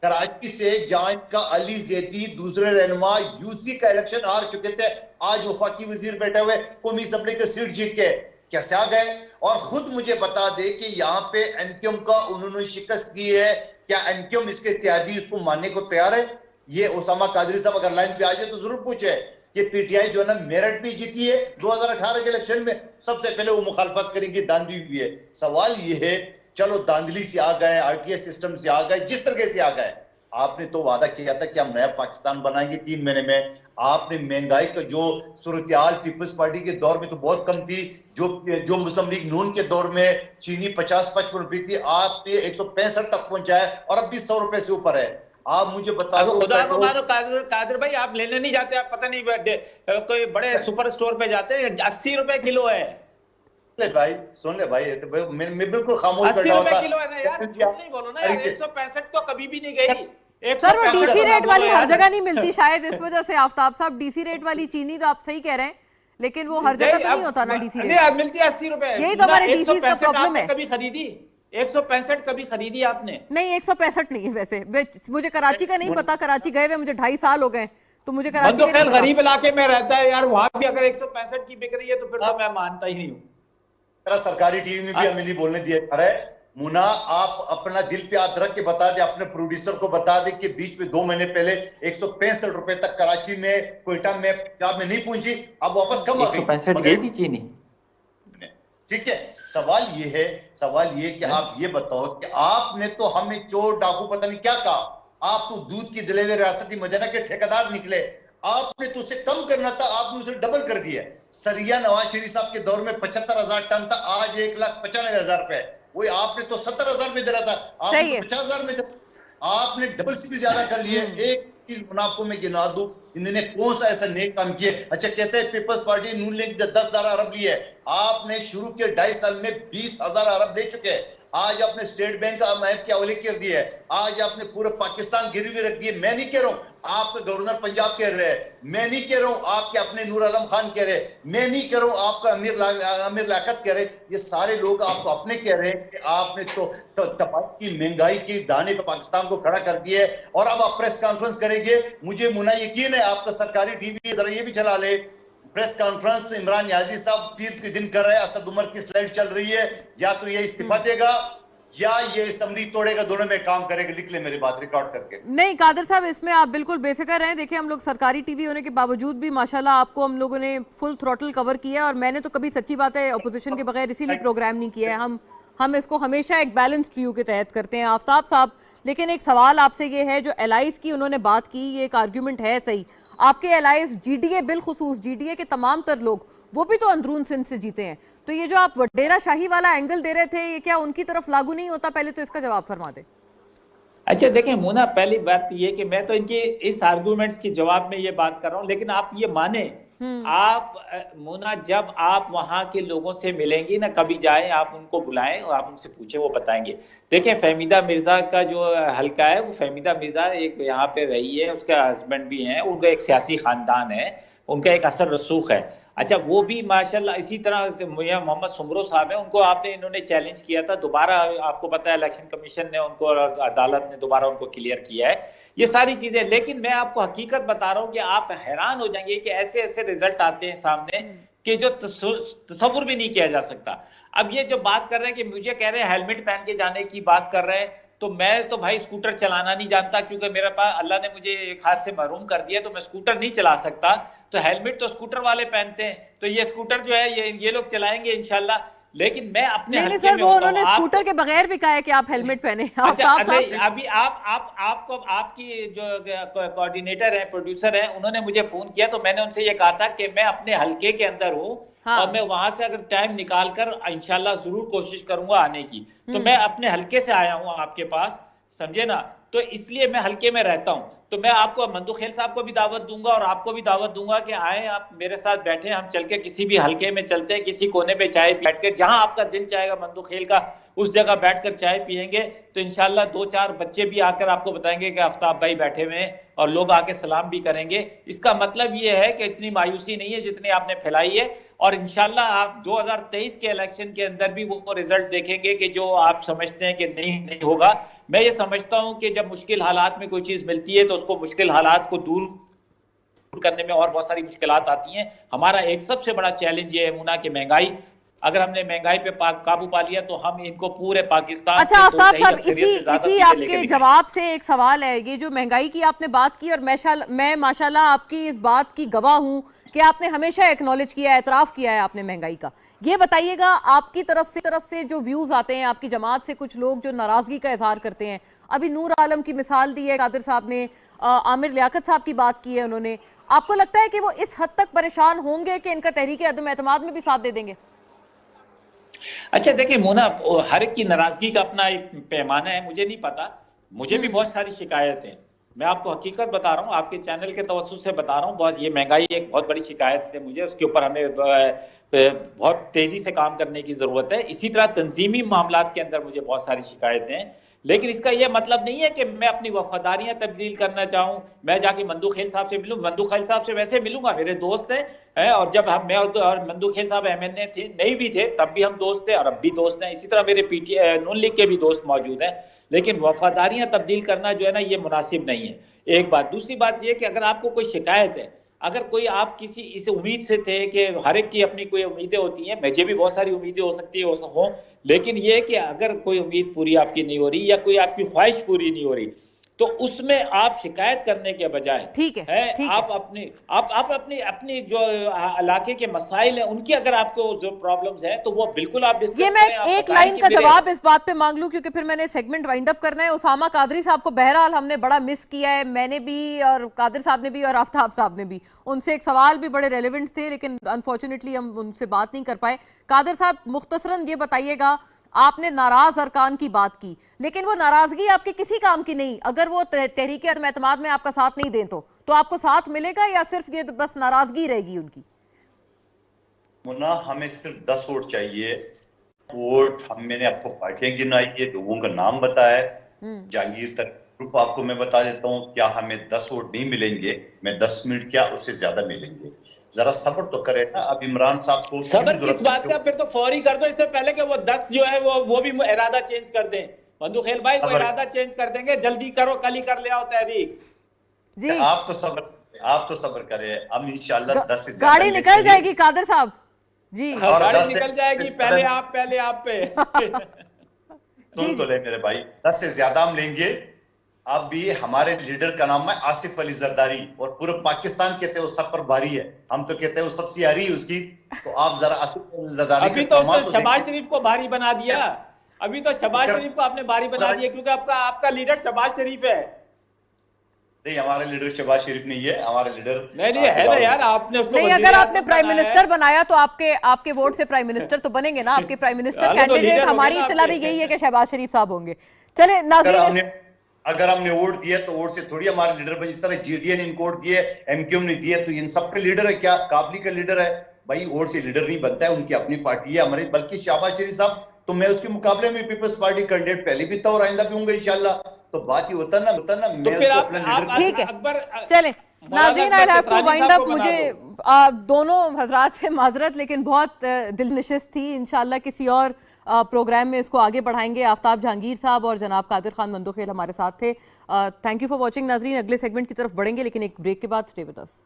Speaker 1: कराची से जहां इनका अली जैदी दूसरे रहनुमा यूसी का इलेक्शन हार चुके थे, आज वफाकी वजीर बैठे हुए कौमी असम्बली के सीट जीत के कैसे आ गए? और खुद मुझे बता दे कि यहाँ पे एमक्यूएम का उन्होंने शिकस्त दी है, क्या एमक्यूएम इसके इत्यादि इसको मानने को तैयार है? ये ओसामा कादरी साहब अगर लाइन पे आ जाए तो जरूर पूछे कि पीटीआई जो है ना मेरठ भी जीती है 2018 के इलेक्शन में, सबसे पहले वो मुखालफत करेंगे, धांधली हुई है। सवाल ये है, चलो धांधली से आ गए, आरटीएस सिस्टम से आ गए, जिस तरह से आ गए, आपने तो वादा किया था कि हम नया पाकिस्तान बनाएंगे 3 महीने में। आपने महंगाई का जो सूरत-ए-हाल पीपल्स पार्टी के दौर में तो बहुत कम थी, जो मुस्लिम लीग नून के दौर में चीनी 50-55 रुपए थी, आपने 165 तक पहुंचाया और अब भी 100 रुपए से ऊपर है। आप मुझे बताओ,
Speaker 3: खुदा को मानो कादर भाई, आप लेने नहीं जाते, आप पता नहीं कोई बड़े सुपर स्टोर पे जाते हैं, 80 रुपए किलो है।
Speaker 1: ले भाई, सुन ले भाई, तो मैं बिल्कुल खामोश बैठा होता।
Speaker 3: 80 रुपए किलो है ना यार, झूठ नहीं बोलो ना यार। 165 तो कभी भी नहीं गई।
Speaker 2: सर, वो डीसी रेट वाली हर जगह नहीं मिलती शायद, इस वजह से आफ्ताब साहब डीसी रेट वाली चीनी तो आप सही कह रहे हैं, लेकिन वो हर जगह तो नहीं होता ना डीसी रेट।
Speaker 3: नहीं, मिलती है 80 रुपए।
Speaker 2: यही तो हमारे डीसी का प्रॉब्लम है।
Speaker 3: कभी खरीदी 165 कभी खरीदी आपने?
Speaker 2: नहीं, 165 नहीं है वैसे। मुझे कराची का नहीं पता, कराची गए हुए मुझे 2.5 साल हो गए, तो मुझे कराची
Speaker 3: तो खैर गरीब इलाके में रहता है यार, वहां भी अगर 165 की बिक रही है तो फिर तो मैं मानता ही नहीं हूँ।
Speaker 1: मेरा सरकारी टीवी में भी हमें नहीं बोलने दिया। अरे मुना, आप अपना दिल पे हाथ रख के बता दे, अपने प्रोड्यूसर को बता दे कि बीच में 2 महीने पहले 165 रुपए तक कराची में, कोयटा में, पंजाब में नहीं पहुंची, अब वापस कम आ गई।
Speaker 3: 165 गई थी चीनी।
Speaker 1: ठीक है, सवाल ये कि आप ये बताओ कि आपने तो हमें चोर डाकू पता नहीं क्या कहा, आप तो दूध की जलेवे रियासती मदीना के ठेकेदार निकले, आपने तो उसे कम करना था, आपने उसे डबल कर दिया। सरिया नवाज शरीफ साहब के दौर में 75,000 टन था, आज 1,95,000 रुपए। वही आपने तो 70,000 में दे रहा था, आपने तो 50,000 में, आपने डबल से भी ज्यादा कर लिए। एक चीज मुनाफों में गिना दूं, इन्होंने कौन सा ऐसा नेक काम किया? अच्छा, कहते हैं पीपल्स पार्टी नून लीग 10,000 अरब लिए, आपने शुरू के 2.5 साल में 20,000 अरब ले चुके हैं। आज आपने स्टेट बैंक का IMF के हवाले कर दिया है, आज आपने पूरे पाकिस्तान गिरवी रख दिए। मैं नहीं कह रहा हूं आपका गवर्नर पंजाब कह रहे हैं, मैं नहीं कह रहा हूं आपके अपने नूर आलम खान कह रहे हैं, मैं नहीं कह रहा हूं आपका अमीर लाकत कह रहे, ये सारे लोग आपको अपने कह रहे हैं कि आपने तो तपाई की महंगाई की दाने पे पाकिस्तान को खड़ा कर दिया है। और अब आप प्रेस कॉन्फ्रेंस करेंगे, मुझे मुना यकीन है आपका सरकारी टीवी जरा ये भी चला ले, प्रेस कॉन्फ्रेंस इमरान याजी साहब पीर के दिन कर रहे हैं, असद उमर की स्लाइड चल रही है, या तो ये इस्तीफा देगा या ये असेंबली तोड़ेगा, दोनों में काम करेगा। लिख ले मेरी बात रिकॉर्ड करके।
Speaker 2: नहीं कादर साहब, इसमें आप बिल्कुल बेफिक्र हैं। देखिए, हम लोग सरकारी टीवी होने के बावजूद भी माशाल्लाह आपको हम लोगों ने फुल थ्रॉटल कवर किया है, और मैंने तो कभी सच्ची बात है अपोजिशन के बगैर इसीलिए प्रोग्राम नहीं किया है। हम इसको हमेशा एक बैलेंस्ड व्यू के तहत करते हैं। आफ्ताब साहब, लेकिन एक सवाल आपसे ये है, जो एलाइज की उन्होंने बात की, ये एक आर्ग्यूमेंट है सही, आपके एलाइज GDA बिलखुसूस GDA के तमाम तर लोग वो भी तो अंदरून सिंध से जीते हैं, तो ये जो आप वडेरा शाही वाला एंगल दे रहे थे, ये क्या उनकी तरफ लागू नहीं होता? पहले तो इसका जवाब फरमा दे।
Speaker 3: अच्छा देखिए मोना, पहली बात ये कि मैं तो इनके इस आर्गुमेंट्स के जवाब में ये बात कर रहा हूं, लेकिन आप ये माने, आप मोना जब आप वहां के लोगों से मिलेंगी ना, कभी जाएं, आप उनको बुलाएं और आप उनसे पूछें, वो बताएंगे। देखें, फहमीदा मिर्जा का जो हल्का है, वो फहमीदा मिर्जा एक यहाँ पे रही है, उसका हस्बैंड भी है, उनका एक सियासी खानदान है, उनका एक असर रसूख है। अच्छा, वो भी माशाल्लाह इसी तरह से मियां मोहम्मद सुमरो साहब है, उनको इन्होंने चैलेंज किया था दोबारा, आपको पता है इलेक्शन कमीशन ने उनको और अदालत ने दोबारा उनको क्लियर किया है, ये सारी चीजें। लेकिन मैं आपको हकीकत बता रहा हूं कि आप हैरान हो जाएंगे कि ऐसे ऐसे रिजल्ट आते हैं सामने कि जो तसव्वुर भी नहीं किया जा सकता। अब ये जो बात कर रहे हैं कि मुझे कह रहे हैं हेलमेट पहन के जाने की बात कर रहे हैं, तो मैं तो भाई स्कूटर चलाना नहीं जानता, क्योंकि मेरे पास अल्लाह ने मुझे एक हाथ से महरूम कर दिया, तो मैं स्कूटर नहीं चला सकता। तो हेलमेट तो स्कूटर वाले पहनते हैं, तो ये स्कूटर जो है ये लोग चलाएंगे इंशाल्लाह। लेकिन मैं अपने हल्के में होता हूं। उन्होंने
Speaker 2: स्कूटर के बगैर भी कहा है कि आप हेलमेट पहने।
Speaker 3: अच्छा, अभी आपको आपकी जो कोऑर्डिनेटर है, प्रोड्यूसर है, उन्होंने मुझे फोन किया, तो मैंने उनसे ये कहा था कि मैं अपने हल्के के अंदर हूँ, हाँ। और मैं वहां से अगर टाइम निकाल कर इंशाल्लाह जरूर कोशिश करूंगा आने की। तो मैं अपने हल्के से आया हूँ आपके पास, समझे ना, तो इसलिए मैं हल्के में रहता हूं। तो मैं आपको मंदू खेल साहब को भी दावत दूंगा और आपको भी दावत दूंगा कि आए, आप मेरे साथ बैठे, हम चल के किसी भी हल्के में चलते हैं, किसी कोने पे चाय बैठ के, जहां आपका दिल चाहेगा मंदू खेल का, उस जगह बैठकर चाय पियेंगे। तो इंशाल्लाह 2-4 बच्चे भी आकर आपको बताएंगे कि आफ्ताब भाई बैठे हुए हैं, और लोग आके सलाम भी करेंगे। इसका मतलब ये है कि इतनी मायूसी नहीं है जितनी आपने फैलाई है, और इंशाल्लाह आप 2023 के इलेक्शन के अंदर भी वो रिजल्ट देखेंगे कि जो आप समझते हैं कि नहीं होगा। मैं ये समझता हूं कि जब मुश्किल हालात में कोई चीज मिलती है, तो उसको मुश्किल हालात को दूर करने में और बहुत सारी मुश्किलात आती हैं। हमारा एक सबसे बड़ा चैलेंज ये है मुना की महंगाई। अगर हमने महंगाई पे काबू पा लिया, तो हम इनको पूरे पाकिस्तान
Speaker 2: अच्छा आफ्ताब साहब, इसी आपके जवाब से एक सवाल है, ये जो महंगाई की आपने बात की, और मैं माशाल्लाह आपकी इस बात की गवाह हूं कि आपने हमेशा एक्नॉलेज किया है, एतराफ किया है आपने महंगाई का। ये बताइएगा, आपकी तरफ से जो व्यूज आते हैं, आपकी जमात से कुछ लोग जो नाराजगी का इजहार करते हैं, अभी नूर आलम की मिसाल दी है कादिर साहब ने, आमिर लियाकत साहब की बात की है उन्होंने, आपको लगता है कि वो इस हद तक परेशान होंगे कि इनका तहरीक अदम एतमाद में भी साथ दे देंगे?
Speaker 3: अच्छा देखिए मोना, हर एक की नाराजगी का अपना एक पैमाना है, मुझे नहीं पता, मुझे भी बहुत सारी शिकायत है। मैं आपको हकीकत बता रहा हूँ, आपके चैनल के तवज्जुह से बता रहा हूँ, बहुत ये महंगाई एक बहुत बड़ी शिकायत है मुझे, उसके ऊपर हमें बहुत तेजी से काम करने की जरूरत है। इसी तरह तंजीमी मामलात के अंदर मुझे बहुत सारी शिकायतें हैं, लेकिन इसका यह मतलब नहीं है कि मैं अपनी वफादारियां तब्दील करना चाहूं। मैं जाके मंदू खेल साहब से मिलूं, मंदू खेल साहब से वैसे मिलूंगा, मेरे दोस्त हैं, और जब मैं और मंदू खेल साहब MNA थे, नहीं भी थे, तब भी हम दोस्त थे और अब भी दोस्त हैं। इसी तरह मेरे नून लीग के भी दोस्त मौजूद हैं, लेकिन वफादारियां तब्दील करना जो है ना, ये मुनासिब नहीं है। एक बात। दूसरी बात ये कि अगर आपको कोई शिकायत है, अगर कोई आप किसी इस उम्मीद से थे कि हर एक की अपनी कोई उम्मीदें होती हैं, मुझे भी बहुत सारी उम्मीदें हो सकती है, लेकिन ये कि अगर कोई उम्मीद पूरी आपकी नहीं हो रही या कोई आपकी ख्वाहिश पूरी नहीं हो रही, तो तो उसमें आप शिकायत करने के बजाय
Speaker 2: ठीक है, ठीक है।
Speaker 3: आप अपनी जो इलाके के मसाइल हैं उनकी अगर आपको जो प्रॉब्लम्स हैं तो वो बिल्कुल आप डिस्कस
Speaker 2: ये मैं
Speaker 3: करें। आप
Speaker 2: एक
Speaker 3: बताएं
Speaker 2: लाइन
Speaker 3: कि
Speaker 2: का
Speaker 3: मेरे
Speaker 2: जवाब इस बात पे मांग लूं क्योंकि फिर मैंने सेगमेंट वाइंड अप करना है। उसामा कादरी साहब को बहरहाल हमने बड़ा मिस किया है, मैंने भी और कादिर साहब ने भी और आफ्ताब साहब ने भी। उनसे एक सवाल भी बड़े रेलेवेंट थे लेकिन अनफॉर्चुनेटली हम उनसे बात नहीं कर पाए। कादिर साहब मुख्तसरन ये बताइएगा, आपने नाराज अरकान की बात की लेकिन वो नाराजगी आपके किसी काम की नहीं। अगर वो तहरीक एतमाद में आपका साथ नहीं दें तो आपको साथ मिलेगा या सिर्फ ये बस नाराजगी रहेगी उनकी?
Speaker 1: मुन्ना, हमें सिर्फ 10 वोट चाहिए। वोट मैंने आपको पार्टियां गिनाई है, लोगों का नाम बताया है, जहांगीर तक ग्रुप आपको मैं बता देता हूँ। क्या हमें 10 वोट नहीं मिलेंगे? मैं 10 मिनट क्या उससे ज्यादा मिलेंगे। जरा सब्र तो करें ना। अब इमरान साहब को
Speaker 3: सबर किस बात का? फिर तो फौरी कर दो, इससे पहले कि वो 10 जो है वो भी इरादा चेंज कर दें। मंदुखेल भाई वो इरादा चेंज कर देंगे, जल्दी करो, कल ही कर ले आओ तहरीक
Speaker 2: जी।
Speaker 1: आप तो सब्र करें। अब इंशाल्लाह 10 से
Speaker 2: गाड़ी निकल जाएगी कादिर साहब जी।
Speaker 3: और गाड़ी निकल जाएगी, पहले आप पे
Speaker 1: सुन तो ले मेरे भाई, 10 से ज्यादा हम लेंगे। अब भी हमारे लीडर का नाम है आसिफ अली जरदारी और पूरे पाकिस्तान कहते हैं वो सब पर भारी है, हम तो कहते हैं वो सबसे हारी है उसकी। तो आप जरा आसिफ अली जरदारी
Speaker 3: अभी तो उसने शहबाज शरीफ को भारी बना दिया। अभी तो शहबाज शरीफ को आपने भारी बना दिया क्योंकि आपका लीडर शहबाज शरीफ है।
Speaker 1: नहीं, हमारा लीडर शहबाज शरीफ नहीं है, हमारा लीडर
Speaker 3: नहीं है ना यार। आपने उसको
Speaker 2: नहीं, अगर आपने प्राइम मिनिस्टर बनाया तो आपके वोट से प्राइम मिनिस्टर तो बनेंगे ना। आपके प्राइम मिनिस्टर कैंडिडेट हमारी इत्तला भी यही है कि शहबाज शरीफ साहब होंगे। चले नाज़रीन,
Speaker 1: अगर हमने वोट दिया तो वोट से थोड़ी हमारे लीडर बने। जिस तरह जेडीएन इनको वोट दिए, एमक्यूएम ने दिए, तो इन सबके लीडर है क्या? काबली का लीडर है भाई। वोट से लीडर नहीं बनता है, उनकी अपनी पार्टी है हमारी। बल्कि शहबाज शरीफ साहब तो मैं उसके मुकाबले में पीपल्स पार्टी कैंडिडेट पहले भी था और आइंदा भी होंगे इंशाल्लाह। तो बात ही होता ना
Speaker 3: तो फिर आप
Speaker 2: ठीक है। चले नाज़रीन, I have to wind up. मुझे दोनों हजरात से माजरत लेकिन बहुत दिलनशिस्त थी। इंशाल्लाह किसी और प्रोग्राम में इसको आगे बढ़ाएंगे। आफ्ताब जहांगीर साहब और जनाब कादिर खान मंदोखेल हमारे साथ थे। थैंक यू फॉर वॉचिंग नाज़रीन। अगले सेगमेंट की तरफ बढ़ेंगे लेकिन एक ब्रेक के बाद। Stay with us.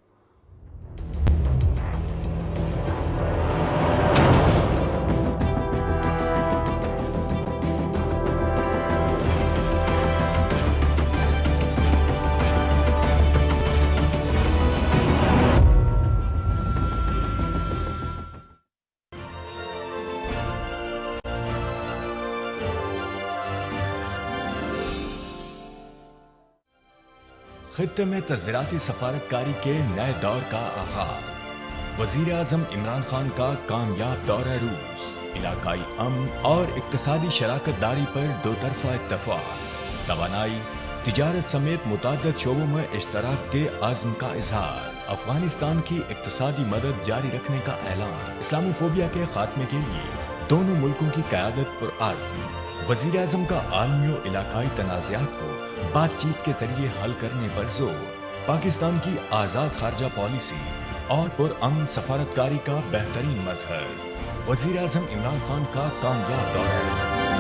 Speaker 4: खित्ते में तज़वीराती सफारतकारी के नए दौर का आगाज। वज़ीर आज़म इमरान खान का कामयाब दौरा रूस, इलाकाई अमन और इक्तिसादी शराकत दारी पर दो तरफा इत्तफाक, तवानाई, तिजारत समेत मुताद्दद शोबों में इश्तराक के आज़म का इजहार, अफगानिस्तान की इक्तिसादी मदद जारी रखने का ऐलान, इस्लामोफोबिया के खात्मे के लिए दोनों मुल्कों की क़यादत पर आज़म। वज़ीर आज़म का आलमी और इलाकाई तनाज़ात को बातचीत के जरिए हल करने पर जोर, पाकिस्तान की आज़ाद खारजा पॉलिसी और पुरअमन सफारतकारी का बेहतरीन मजहर। वज़ीर आज़म इमरान खान का कामयाब दौरा रूस।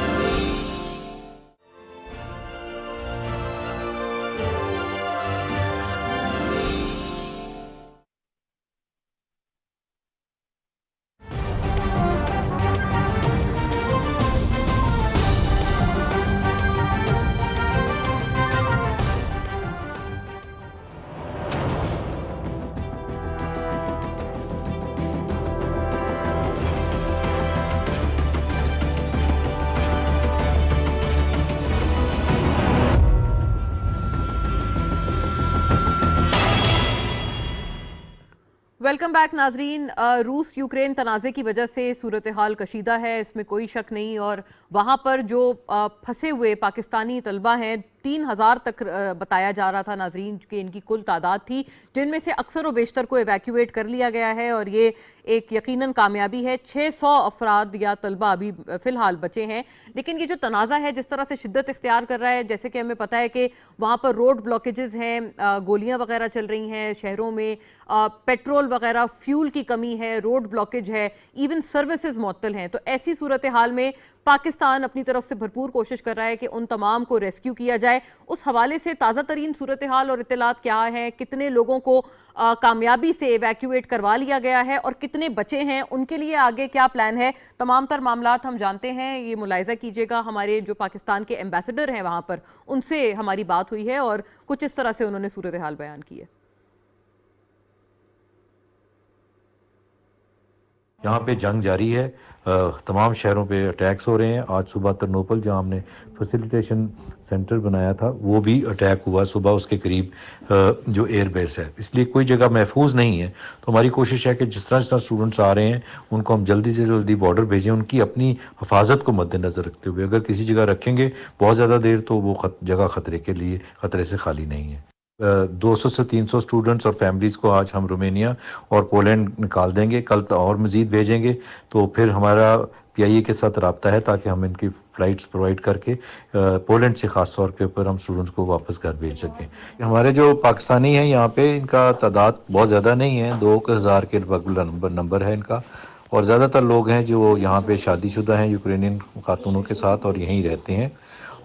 Speaker 2: वेलकम बैक नाजरीन। रूस यूक्रेन तनाज़े की वजह से सूरत हाल कशीदा है, इसमें कोई शक नहीं। और वहाँ पर जो फंसे हुए पाकिस्तानी तलबा हैं 3000 तक बताया जा रहा था नाजरीन कि इनकी कुल तादाद थी, जिनमें से अक्सर व बेशतर को एवैक्यूएट कर लिया गया है और ये एक यकीनन कामयाबी है। 600 अफराद या तलबा अभी फ़िलहाल बचे हैं। लेकिन ये जो तनाज़ा है जिस तरह से शिद्दत इख्तियार कर रहा है, जैसे कि हमें पता है कि वहाँ पर रोड ब्लॉकेजेस हैं, गोलियाँ वगैरह चल रही हैं शहरों में, पेट्रोल वगैरह फ्यूल की कमी है, रोड ब्लॉकेज है, इवन सर्विसेज मुअत्तल हैं। तो ऐसी सूरत हाल में पाकिस्तान अपनी तरफ से भरपूर कोशिश कर रहा है कि उन तमाम को रेस्क्यू किया जाए। उस हवाले से ताज़ा तरीन सूरत हाल और इत्तलात क्या है, कितने लोगों को कामयाबी से इवैक्यूएट करवा लिया गया है और कितने बचे हैं, उनके लिए आगे क्या प्लान है, तमाम तर मामलात हम जानते हैं। ये मुलाहिजा कीजिएगा, हमारे जो पाकिस्तान के एम्बेसडर हैं वहाँ पर, उनसे हमारी बात हुई है और कुछ इस तरह से उन्होंने सूरत हाल बयान की है।
Speaker 5: यहाँ पे जंग जारी है, तमाम शहरों पे अटैक्स हो रहे हैं। आज सुबह तरनोपल जहाँ हमने फैसिलिटेशन सेंटर बनाया था वो भी अटैक हुआ सुबह उसके करीब, जो एयर बेस है, इसलिए कोई जगह महफूज नहीं है। तो हमारी कोशिश है कि जिस तरह स्टूडेंट्स आ रहे हैं उनको हम जल्दी से जल्दी बॉर्डर भेजें, उनकी अपनी हिफाजत को मद्देनज़र रखते हुए। अगर किसी जगह रखेंगे बहुत ज़्यादा देर तो वो जगह खतरे से खाली नहीं है। 200 से 300 स्टूडेंट्स और फैमिलीज़ को आज हम रोमानिया और पोलैंड निकाल देंगे, कल और मज़ीद भेजेंगे। तो फिर हमारा PIA के साथ रब्ता है ताकि हम इनकी फ़्लाइट्स प्रोवाइड करके पोलैंड से ख़ास तौर के ऊपर हम स्टूडेंट्स को वापस घर भेज सकें। हमारे जो पाकिस्तानी हैं यहाँ पे, इनका तादाद बहुत ज़्यादा नहीं है, 2000 के लगभग नंबर है इनका, और ज़्यादातर लोग हैं जो यहाँ पे शादीशुदा हैं यूक्रेनियन खातूनों के साथ और यहीं रहते हैं।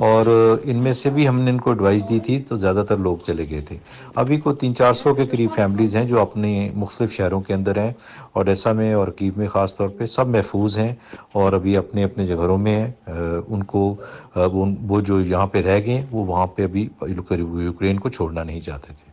Speaker 5: और इनमें से भी हमने इनको एडवाइस दी थी तो ज़्यादातर लोग चले गए थे। अभी को 300-400 के करीब फैमिलीज़ हैं जो अपने मुख्तलिफ शहरों के अंदर हैं, ओडेसा में और कीव में ख़ास तौर पे सब महफूज हैं और अभी अपने अपने घरों में हैं। उनको वो जो यहाँ पे रह गए वो वहाँ पे अभी यूक्रेन को छोड़ना नहीं चाहते थे।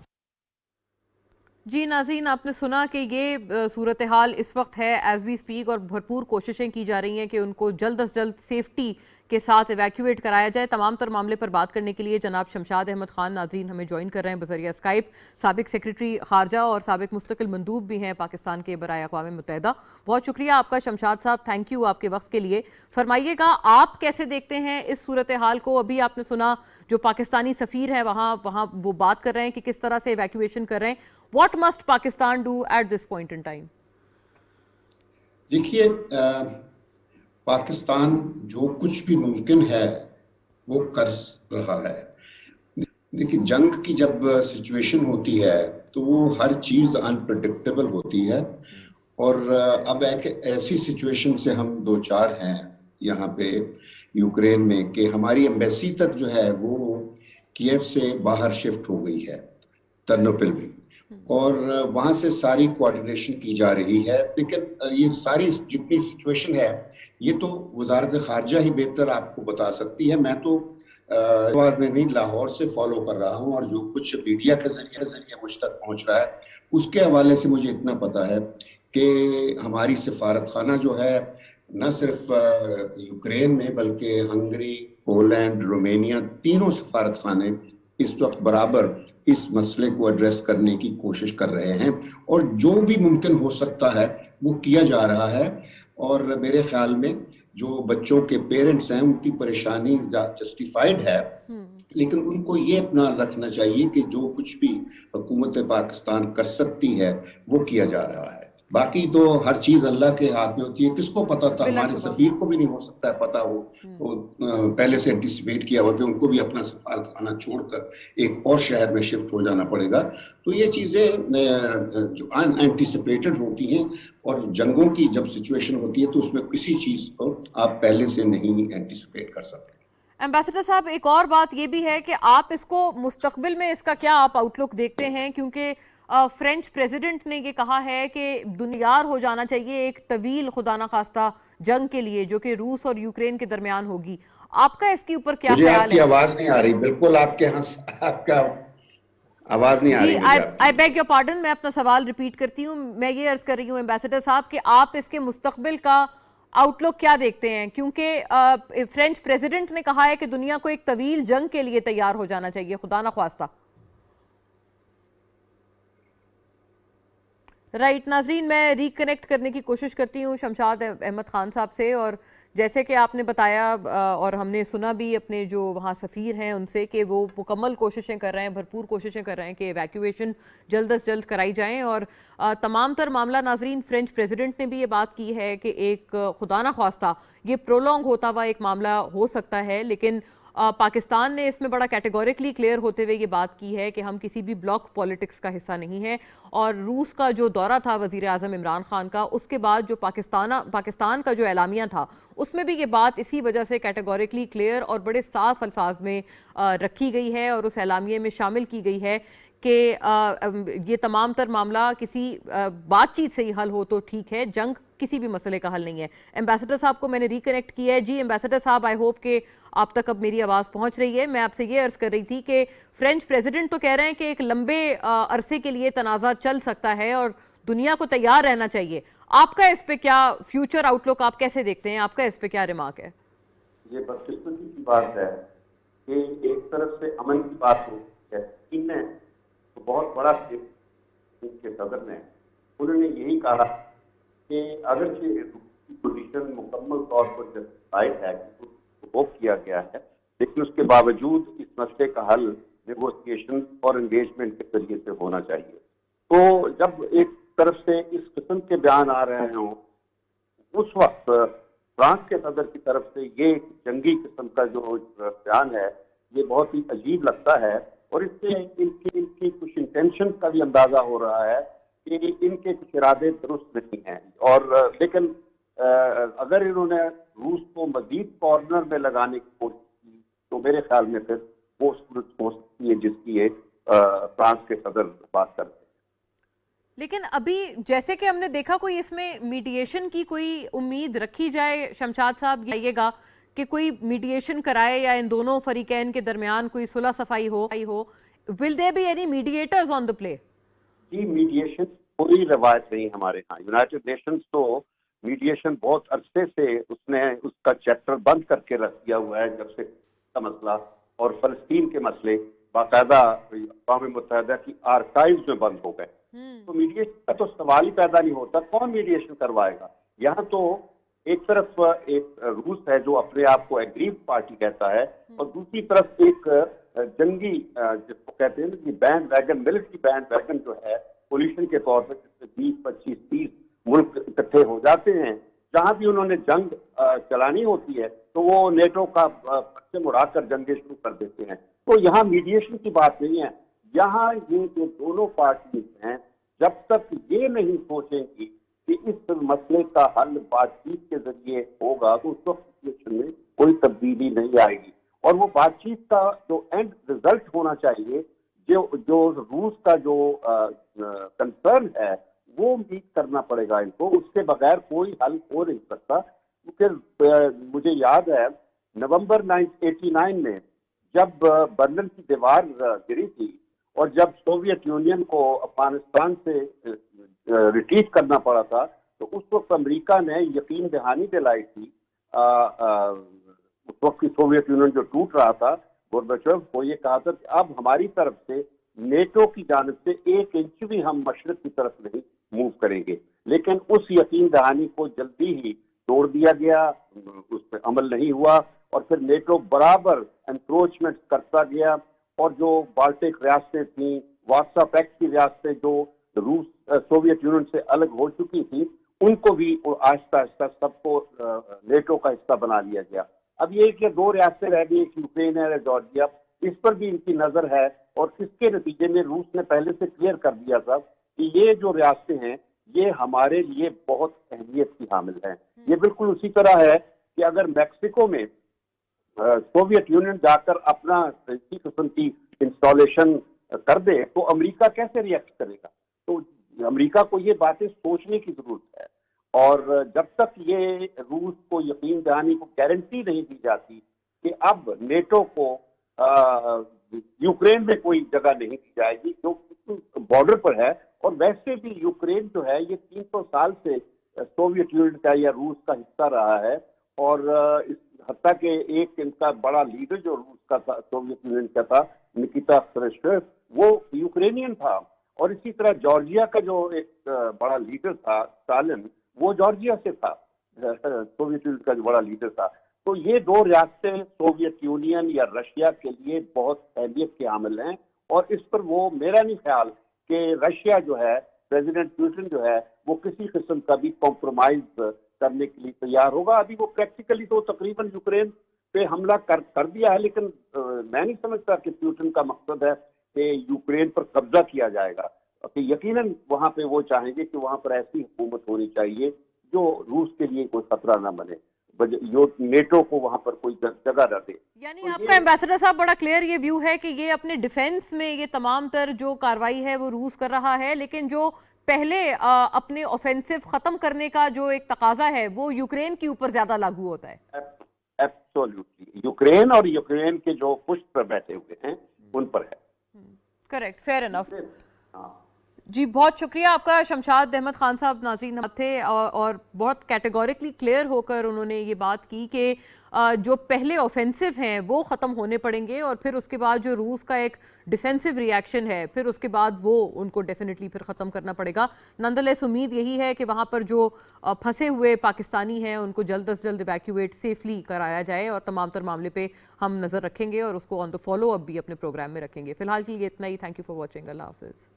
Speaker 2: जी नाज़रीन, आपने सुना कि ये सूरत हाल इस वक्त है एज वी स्पीक, और भरपूर कोशिशें की जा रही हैं कि उनको जल्द अज जल्द सेफ्टी के साथ इवैक्यूएट कराया जाए। तमाम तर मामले पर बात करने के लिए जनाब शमशाद अहमद खान नाज़रीन हमें ज्वाइन कर रहे हैं बज़रिया स्काइप। साबिक सेक्रेटरी खारजा और साबिक मुस्तकिल मंदूब भी हैं पाकिस्तान के बराए अक़वाम मुत्तहिदा। बहुत शुक्रिया आपका शमशाद साहब, थैंक यू आपके वक्त के लिए। फरमाइएगा, आप कैसे देखते हैं इस सूरत हाल को? अभी आपने सुना जो पाकिस्तानी सफ़ीर है वहाँ वो बात कर रहे हैं कि किस तरह से इवैक्यूएशन कर रहे हैं। What must Pakistan do at this point in time?
Speaker 6: देखिए, पाकिस्तान जो कुछ भी मुमकिन है वो कर रहा है। देखिए, जंग की जब सिचुएशन होती है तो वो हर चीज़ अनप्रेडिक्टेबल होती है, और अब एक ऐसी सिचुएशन से हम दो चार हैं यहाँ पे यूक्रेन में कि हमारी एम्बेसी तक जो है वो कीव से बाहर शिफ्ट हो गई है, तरनोपिल में, और वहाँ से सारी कोऑर्डिनेशन की जा रही है। लेकिन ये सारी जितनी सिचुएशन है ये तो वजारत खारजा ही बेहतर आपको बता सकती है। मैं तो बाद में नहीं, लाहौर से फॉलो कर रहा हूँ, और जो कुछ मीडिया के जरिए मुझ तक पहुँच रहा है उसके हवाले से मुझे इतना पता है कि हमारी सफारत खाना जो है न सिर्फ यूक्रेन में बल्कि हंगरी, पोलैंड, रोमानिया, तीनों सफारत खाने इस वक्त बराबर इस मसले को एड्रेस करने की कोशिश कर रहे हैं, और जो भी मुमकिन हो सकता है वो किया जा रहा है। और मेरे ख्याल में जो बच्चों के पेरेंट्स हैं उनकी परेशानी जस्टिफाइड है, लेकिन उनको ये अपना रखना चाहिए कि जो कुछ भी हुकूमत पाकिस्तान कर सकती है वो किया जा रहा है। बाकी तो हर चीज अल्लाह के हाथ में होती है। किसको पता था, हमारे सफीर को भी नहीं हो सकता है पता हो, तो पहले से एंटिसिपेट किया हुआ कि उनको भी अपना सफारत खाना छोड़कर एक और शहर में शिफ्ट हो जाना पड़ेगा। तो ये चीजें जो अनएंटिसिपेटेड होती हैं, और जंगों की जब सिचुएशन होती है तो उसमें किसी चीज को आप पहले से नहीं एंटिसिपेट कर सकते।
Speaker 2: एम्बेसडर साहब, एक और बात ये भी है कि आप इसको मुस्तकबिल में इसका क्या आप आउटलुक देखते हैं, क्योंकि फ्रेंच प्रेसिडेंट ने ये कहा है कि दुनियार हो जाना चाहिए एक तवील खुदा न खास्ता जंग के लिए जो कि रूस और यूक्रेन के दरमियान होगी। आपका इसके ऊपर क्या ख्याल है?
Speaker 6: आपकी आवाज नहीं आ रही, बिल्कुल आपके यहाँ आपका आवाज नहीं आ रही।
Speaker 2: आई बेग योर पार्डन, मैं अपना सवाल रिपीट करती हूँ। मैं ये अर्ज कर रही हूँ एम्बेसडर साहब कि आप इसके मुस्तकबिल का आउटलुक क्या देखते हैं, क्योंकि फ्रेंच प्रेसिडेंट ने कहा है कि दुनिया को एक तवील जंग के लिए तैयार हो जाना चाहिए खुदा न ख्वास्ता। राइट नाजरीन, मैं रिकनेक्ट करने की कोशिश करती हूँ शमशाद अहमद खान साहब से, और जैसे कि आपने बताया और हमने सुना भी अपने जो वहाँ सफ़ीर हैं उनसे कि वो मुकम्मल कोशिशें कर रहे हैं, भरपूर कोशिशें कर रहे हैं कि इवैक्यूएशन जल्द अज जल्द कराई जाएँ। और तमाम तर मामला नाजरीन, फ्रेंच प्रेसिडेंट ने भी ये बात की है कि एक खुदा न ख्वास्ता ये प्रोलॉन्ग होता हुआ एक मामला हो सकता है, लेकिन पाकिस्तान ने इसमें बड़ा कैटेगोरिकली क्लियर होते हुए ये बात की है कि हम किसी भी ब्लॉक पॉलिटिक्स का हिस्सा नहीं है। और रूस का जो दौरा था वजीर आज़म इमरान खान का, उसके बाद जो पाकिस्तान का जो एलामिया था उसमें भी ये बात इसी वजह से कैटेगोरिकली क्लियर और बड़े साफ अल्फाज में रखी गई है और उस एलामिया में शामिल की गई है कि ये तमाम तर मामला किसी बातचीत से ही हल हो तो ठीक है, जंग किसी भी मसले का हल नहीं है। एम्बेसडर साहब को मैंने रिकनेक्ट किया है। जी एम्बेसडर साहब, आई होप कि आप तक अब मेरी आवाज़ पहुंच रही है। मैं आपसे ये अर्ज कर रही थी कि फ्रेंच प्रेसिडेंट तो कह रहे हैं कि एक लंबे अरसे के लिए तनाज़ा चल सकता है और दुनिया को तैयार रहना चाहिए। आपका इस पे क्या फ्यूचर आउटलुक, आप कैसे देखते हैं, आपका इस पे क्या रिमार्क है?
Speaker 7: ये बदकिस्मती की बात है कि एक तरफ से अमन की बात हो है, चीन ने तो बहुत बड़ा के सदर ने उन्होंने यही कहा कि अगर ये पोजीशन मुकम्मल तौर पर जस्टिफाइड है, वो किया गया है, लेकिन उसके बावजूद इस मसले का हल नेगोशिएशन और एंगेजमेंट के जरिए से होना चाहिए। तो जब एक तरफ से इस किस्म के बयान आ रहे हों, उस वक्त फ्रांस के सदर की तरफ से ये जंगी किस्म का जो बयान है, ये बहुत ही अजीब लगता है और इससे इनकी कुछ इंटेंशन का भी अंदाजा हो रहा है कि इनके कुछ इरादे दुरुस्त नहीं हैं। और लेकिन अगर इन्होंने रूस को मजीद कॉर्नर में लगाने की कोशिश की तो मेरे ख्याल में फिर वो सूरत हो सकती है जिसकी फ्रांस के सदर बात करते हैं।
Speaker 2: लेकिन अभी जैसे कि हमने देखा, कोई इसमें मीडिएशन की कोई उम्मीद रखी जाए? शमशाद साहब आइएगा कि कोई मीडिएशन कराए या इन दोनों फरीकैन के दरमियान कोई सुलह सफाई हो। Will there be any mediators on the play? जी,
Speaker 7: मीडिएशन कोई रवायत नहीं हमारे यहाँ। यूनाइटेड नेशंस तो मीडिएशन बहुत अरसे से उसने उसका चैप्टर बंद करके रख दिया हुआ है, जब से का मसला और फलस्तीन के मसले बाकायदा अक़वाम मुत्तहिदा की आर्काइव्स में बंद हो गए। तो मीडिएशन का तो सवाल ही पैदा नहीं होता, कौन मीडिएशन करवाएगा? यहाँ तो एक तरफ एक रूस है जो अपने आप को एग्रीव पार्टी कहता है और दूसरी तरफ एक जंगी जिसको कहते हैं कि band wagon, military band wagon जो है कोलिशन के तौर पर, जिसमें 20, 25, 30 मुल्क इकट्ठे हो जाते हैं। जहां भी उन्होंने जंग चलानी होती है तो वो नेटो का पक्ष उड़ाकर जंगें शुरू कर देते हैं। तो यहाँ मीडिएशन की बात नहीं है। यहाँ ये जो दोनों पार्टीज हैं, जब तक ये नहीं सोचेंगी कि इस मसले का हल बातचीत के जरिए होगा तो उस वक्त सिचुएशन में कोई तब्दीली नहीं आएगी। और वो बातचीत का जो एंड रिजल्ट होना चाहिए, जो रूस का जो कंसर्न है, वो मीट करना पड़ेगा इनको। उसके बगैर कोई हल हो नहीं सकता। क्योंकि मुझे याद है नवंबर 1989 में जब बर्लिन की दीवार गिरी थी और जब सोवियत यूनियन को अफगानिस्तान से रिट्रीट करना पड़ा था, तो उस वक्त अमेरिका ने यकीन दहानी दिलाई थी उस वक्त की सोवियत यूनियन जो टूट रहा था, गोर्बाचोव को ये कहा था कि अब हमारी तरफ से नेटो की जानिब से 1 इंच भी हम मशरक की तरफ नहीं मूव करेंगे। लेकिन उस यकीन दहानी को जल्दी ही तोड़ दिया गया, उस पर अमल नहीं हुआ और फिर नेटो बराबर एनक्रोचमेंट करता गया और जो बाल्टिक रियासतें थी, वार्सा पैक्ट की रियासतें जो रूस सोवियत यूनियन से अलग हो चुकी थी, उनको भी आहिस्ता आहिस्ता सबको नेटो का हिस्सा बना लिया गया। अब ये कि 2 रियासतें रह गई, एक यूक्रेन है और जॉर्जिया, इस पर भी इनकी नजर है और इसके नतीजे में रूस ने पहले से क्लियर कर दिया था कि ये जो रियासतें हैं ये हमारे लिए बहुत अहमियत की हामिल हैं। ये बिल्कुल उसी तरह है कि अगर मैक्सिको में सोवियत यूनियन जाकर अपना इसी किस्म की इंस्टॉलेशन कर दे तो अमेरिका कैसे रिएक्ट करेगा? तो अमेरिका को ये बातें सोचने की जरूरत है। और जब तक ये रूस को यकीन दहानी को गारंटी नहीं दी जाती कि अब नेटो को यूक्रेन में कोई जगह नहीं दी जाएगी जो बॉर्डर पर है, और वैसे भी यूक्रेन जो है ये 300 साल से सोवियत यूनियन का या रूस का हिस्सा रहा है और इस हत्या के एक इनका बड़ा लीडर जो रूस का था, सोवियत यूनियन का था, निकिता खरुश्चेव, वो यूक्रेनियन था। और इसी तरह जॉर्जिया का जो एक बड़ा लीडर था स्टालिन, वो जॉर्जिया से था, सोवियत यूनियन का जो बड़ा लीडर था। तो ये 2 रियासतें सोवियत यूनियन या रशिया के लिए बहुत अहमियत के हामिल हैं और इस पर वो मेरा नहीं ख्याल कि रशिया जो है, प्रेसिडेंट पुतिन जो है, वो किसी किस्म का भी कॉम्प्रोमाइज करने के लिए तैयार होगा। अभी वो प्रैक्टिकली तो तकरीबन यूक्रेन पे हमला कर दिया है, लेकिन मैं नहीं समझता कि पुतिन का मकसद है कि यूक्रेन पर कब्जा किया जाएगा। कि यकीनन वहां पे वो चाहेंगे कि वहां पर ऐसी हुकूमत होनी चाहिए जो रूस के लिए कोई खतरा ना बने, नेटो को वहां पर कोई जगह न दे।
Speaker 2: यानी
Speaker 7: तो
Speaker 2: आपका एम्बेसडर साहब बड़ा क्लियर ये व्यू है कि ये अपने डिफेंस में ये तमाम तर जो कार्रवाई है वो रूस कर रहा है, लेकिन जो पहले अपने ऑफेंसिव खत्म करने का जो एक तकाजा है वो यूक्रेन के ऊपर ज्यादा लागू होता है।
Speaker 7: एब्सोल्युटली यूक्रेन और यूक्रेन के जो पुष्ट पर बैठे हुए हैं उन पर है।
Speaker 2: Correct, fair enough.
Speaker 7: हाँ।
Speaker 2: जी बहुत शुक्रिया आपका। शमशाद अहमद खान साहब नाज़रीन थे और बहुत कैटेगोरिकली क्लियर होकर उन्होंने ये बात की कि जो पहले ऑफेंसिव हैं वो ख़त्म होने पड़ेंगे और फिर उसके बाद जो रूस का एक डिफेंसिव रिएक्शन है फिर उसके बाद वो उनको डेफिनेटली फिर ख़त्म करना पड़ेगा। नंदलेस उम्मीद यही है कि वहाँ पर जो फंसे हुए पाकिस्तानी हैं उनको जल्द से जल्द इवैक्यूएट सेफली कराया जाए और तमाम तर मामले पे हम नज़र रखेंगे और उसको ऑन द फॉलो अप भी अपने प्रोग्राम में रखेंगे। फिलहाल के लिए इतना ही। Thank you for watching. अल्लाह हाफिज़।